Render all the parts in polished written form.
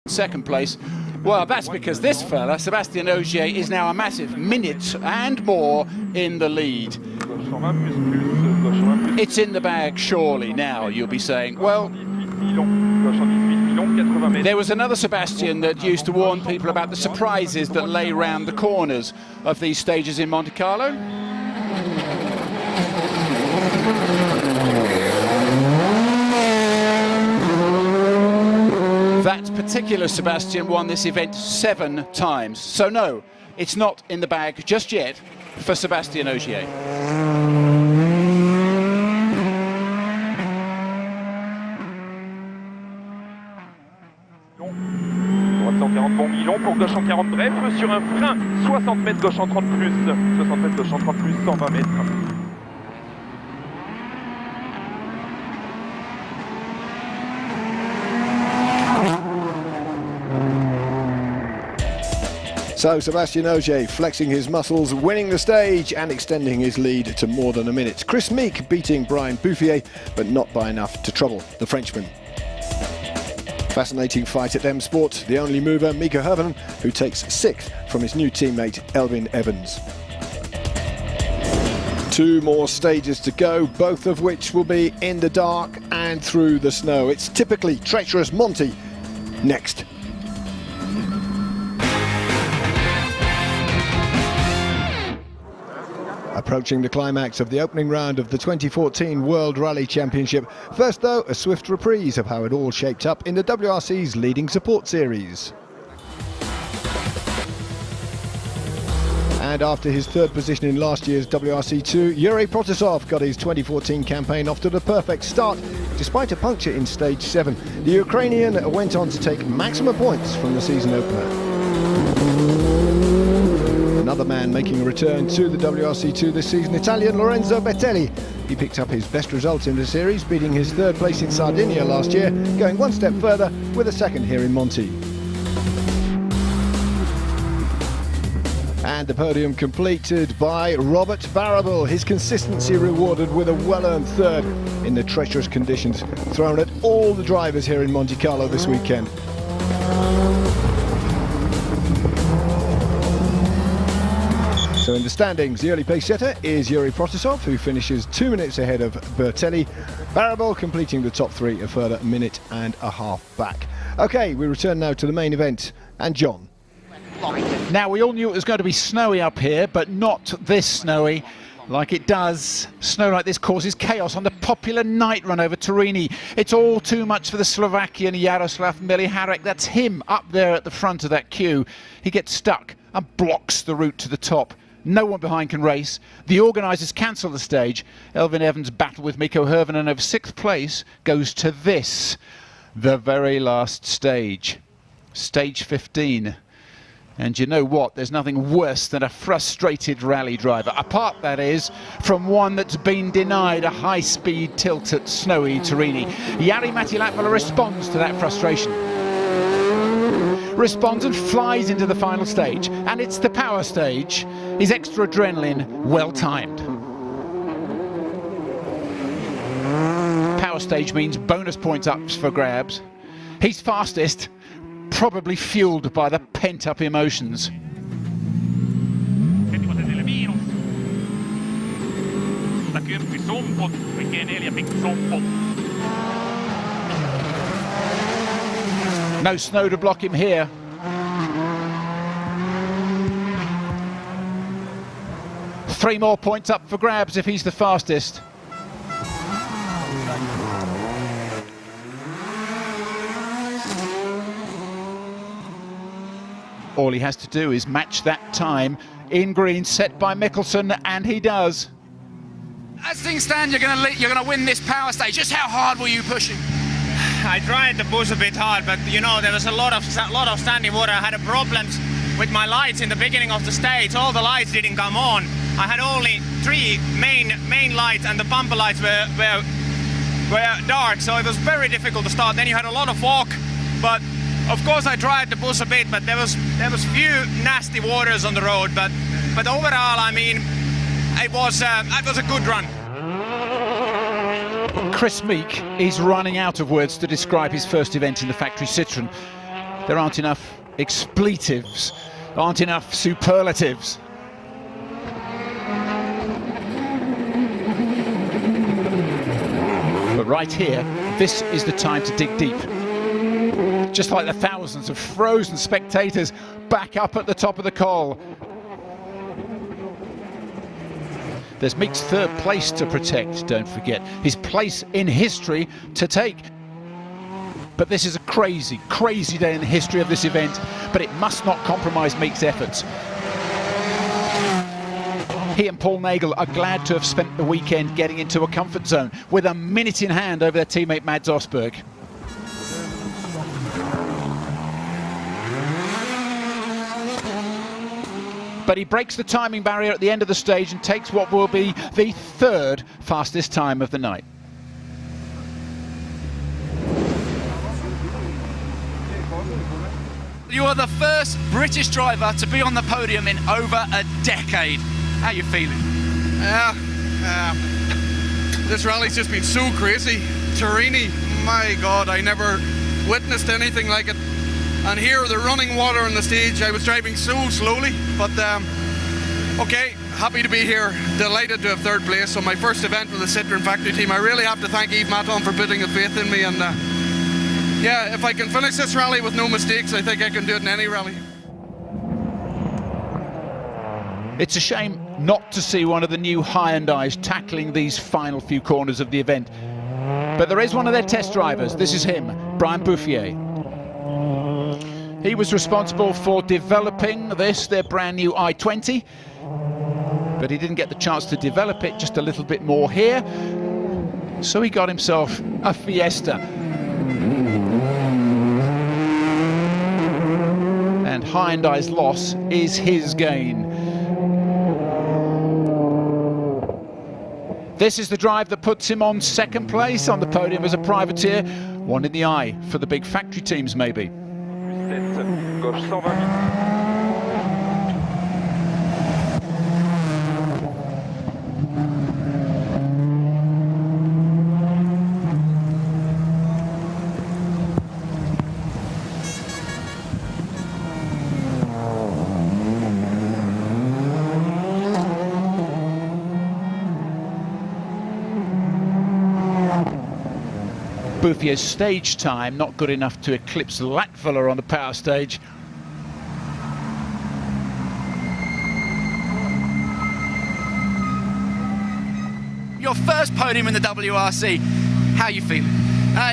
second place. Well, that's because this fella, Sébastien Ogier, is now a massive minute and more in the lead. It's in the bag, surely, now, you'll be saying. Well, there was another Sébastien that used to warn people about the surprises that lay round the corners of these stages in Monte Carlo. That particular Sébastien won this event 7 times. So no, it's not in the bag just yet for Sébastien Ogier. Bon Milon pour gauche en 40 bref sur un frein 60 mètres gauche en 30 plus 60 mètres gauche en 30 plus 120 mètres. So Sébastien Ogier flexing his muscles, winning the stage and extending his lead to more than a minute. Chris Meek beating Brian Bouffier, but not by enough to trouble the Frenchman. Fascinating fight at M Sport, the only mover, Mikko Hirvonen, who takes 6th from his new teammate Elvin Evans. 2 more stages to go, both of which will be in the dark and through the snow. It's typically treacherous Monte next. Approaching the climax of the opening round of the 2014 World Rally Championship. First though, a swift reprise of how it all shaped up in the WRC's leading support series. And after his 3rd position in last year's WRC2, Yuri Protasov got his 2014 campaign off to the perfect start. Despite a puncture in stage 7, the Ukrainian went on to take maximum points from the season opener. Another man making a return to the WRC2 this season, Italian Lorenzo Bettelli. He picked up his best result in the series, beating his 3rd place in Sardinia last year, going one step further with a 2nd here in Monte. And the podium completed by Robert Barrable, his consistency rewarded with a well-earned 3rd in the treacherous conditions thrown at all the drivers here in Monte Carlo this weekend. So in the standings, the early pace setter is Yuri Protasov, who finishes 2 minutes ahead of Bertelli. Barrable completing the top 3 a further minute and a half back. OK, we return now to the main event, and John. Now, we all knew it was going to be snowy up here, but not this snowy. Like it does, snow like this causes chaos on the popular night run over Turini. It's all too much for the Slovakian Jaroslav Miliharek. That's him up there at the front of that queue. He gets stuck and blocks the route to the top. No one behind can race. The organisers cancel the stage. Elvin Evans' battle with Mikko Hirvonen over 6th place goes to this, the very last stage. Stage 15. And you know what? There's nothing worse than a frustrated rally driver. Apart, that is, from one that's been denied a high-speed tilt at snowy Turini. Jari Matti-Latvala responds to that frustration. Responds and flies into the final stage. And it's the power stage. His extra adrenaline well-timed. Power stage means bonus points ups for grabs. He's fastest, probably fueled by the pent-up emotions. No snow to block him here. Three more points up for grabs if he's the fastest. All he has to do is match that time in green set by Mikkelsen, and he does. As things stand, you're gonna win this power stage. Just how hard were you pushing? I tried to push a bit hard, but you know, there was a lot of standing water. I had problems with my lights in the beginning of the stage. All the lights didn't come on. I had only 3 main lights, and the bumper lights were dark, so it was very difficult to start. Then you had a lot of fog, but of course I tried to push a bit, but there was few nasty waters on the road. But overall, I mean, it was a good run. Chris Meek is running out of words to describe his first event in the factory Citroën. There aren't enough expletives, aren't enough superlatives. But right here, this is the time to dig deep. Just like the thousands of frozen spectators back up at the top of the col. There's Meek's third place to protect, don't forget. His place in history to take. But this is a crazy, crazy day in the history of this event, but it must not compromise Meek's efforts. He and Paul Nagel are glad to have spent the weekend getting into a comfort zone with a minute in hand over their teammate Mads Osberg. But he breaks the timing barrier at the end of the stage and takes what will be the third fastest time of the night. You are the first British driver to be on the podium in over a decade. How are you feeling? This rally's just been so crazy. Torini, my God, I never witnessed anything like it. And here, the running water on the stage, I was driving so slowly, but okay, happy to be here, delighted to have third place. So my first event with the Citroën factory team. I really have to thank Yves Maton for putting the faith in me, and yeah, if I can finish this rally with no mistakes, I think I can do it in any rally. It's a shame not to see one of the new Hyundais tackling these final few corners of the event. But there is one of their test drivers. This is him, Brian Bouffier. He was responsible for developing this, their brand new i20. But he didn't get the chance to develop it just a little bit more here. So he got himself a Fiesta. And Hyundai's loss is his gain. This is the drive that puts him on second place on the podium as a privateer. One in the eye for the big factory teams, maybe. Gauche 120. Bouffier's stage time not good enough to eclipse Latvala on the power stage. Your first podium in the WRC. How are you feeling?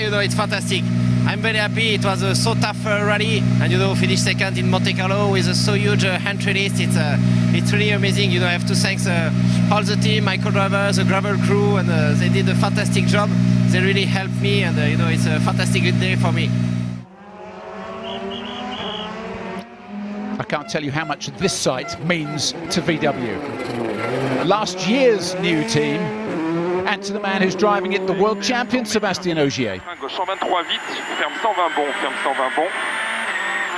You know, it's fantastic. I'm very happy. It was a so tough rally, and you know, finish second in Monte Carlo with a so huge entry list. It's really amazing. You know, I have to thank all the team, my co-drivers, the gravel crew, and they did a fantastic job. They really helped me, and you know, it's a fantastic good day for me. I can't tell you how much this site means to VW. Last year's new team, and to the man who's driving it, the world champion, Sébastien Ogier. Gauche 123 vite, ferme 120 bon, ferme 120 bon.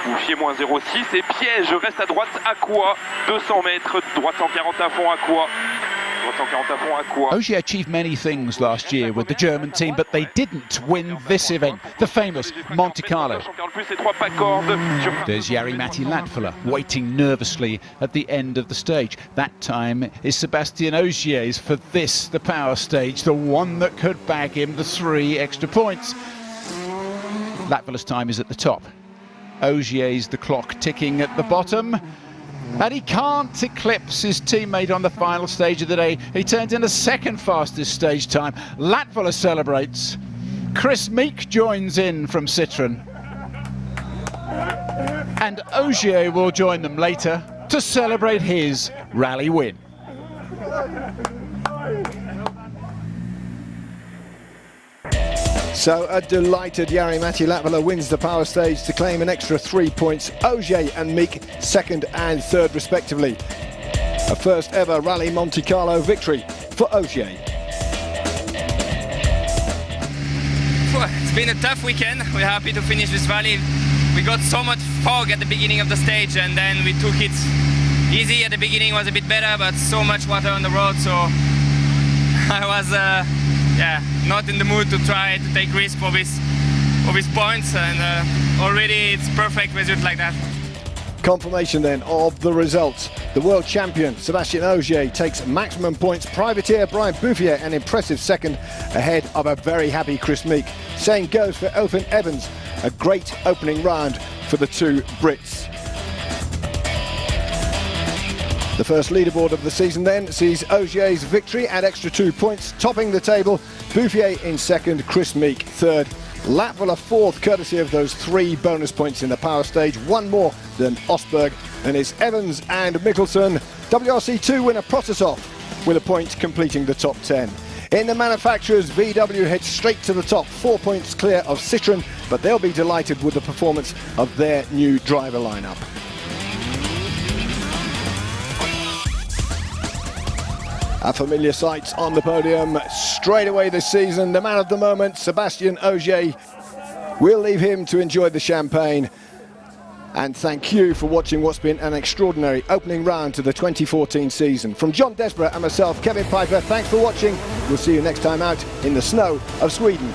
Bouffier moins 0,6 et piège, reste à droite, à quoi 200 mètres, droite 140 à fond, à quoi 140 à fond, à quoi. Ogier achieved many things last year with the German team, but they didn't win this event, the famous Monte Carlo. There's Jari-Matti Latvala waiting nervously at the end of the stage. That time is Sébastien Ogier's for this, the power stage, the one that could bag him the 3 extra points. Latvala's time is at the top. Ogier's the clock ticking at the bottom. And he can't eclipse his teammate on the final stage of the day. He turns in the second fastest stage time. Latvala celebrates. Chris Meek joins in from Citroën. And Ogier will join them later to celebrate his rally win. So a delighted Jari-Matti Latvala wins the power stage to claim an extra 3 points. Ogier and Meek second and third respectively. A first ever Rally Monte Carlo victory for Ogier. It's been a tough weekend. We're happy to finish this rally. We got so much fog at the beginning of the stage, and then we took it easy. At the beginning was a bit better, but so much water on the road, so I was not in the mood to try to take risk for this his points, and already it's perfect result like that. Confirmation then of the results. The world champion Sébastien Ogier takes maximum points. Privateer Brian Bouffier an impressive second ahead of a very happy Chris Meek. Same goes for Elfyn Evans. A great opening round for the two Brits. The first leaderboard of the season then sees Ogier's victory at extra 2 points, topping the table. Bouffier in second, Chris Meek third. Latvala fourth, courtesy of those 3 bonus points in the power stage, 1 more than Osberg, and it's Evans and Mikkelsen. WRC2 winner Protosov with a point, completing the top 10. In the manufacturers, VW heads straight to the top, 4 points clear of Citroën, but they'll be delighted with the performance of their new driver lineup. A familiar sight on the podium straight away this season. The man of the moment, Sébastien Ogier. We'll leave him to enjoy the champagne. And thank you for watching what's been an extraordinary opening round to the 2014 season. From John Desborough and myself, Kevin Piper, thanks for watching. We'll see you next time out in the snow of Sweden.